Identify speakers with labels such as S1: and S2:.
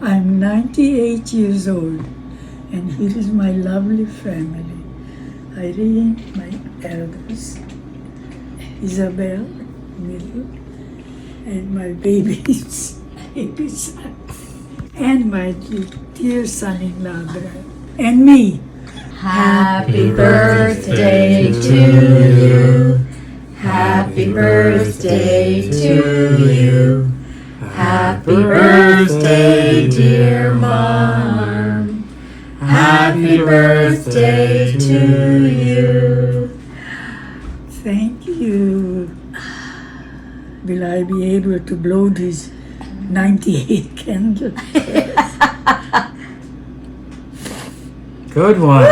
S1: I'm 98 years old, and here is my lovely family. Irene, my eldest, Isabel, middle, and my babies, and my dear son-in-law, and me.
S2: Happy birthday to you. Happy birthday to you. Happy birthday, dear Mom. Happy birthday to you.
S1: Thank you. Will I be able to blow these 98 candles?
S3: Good one.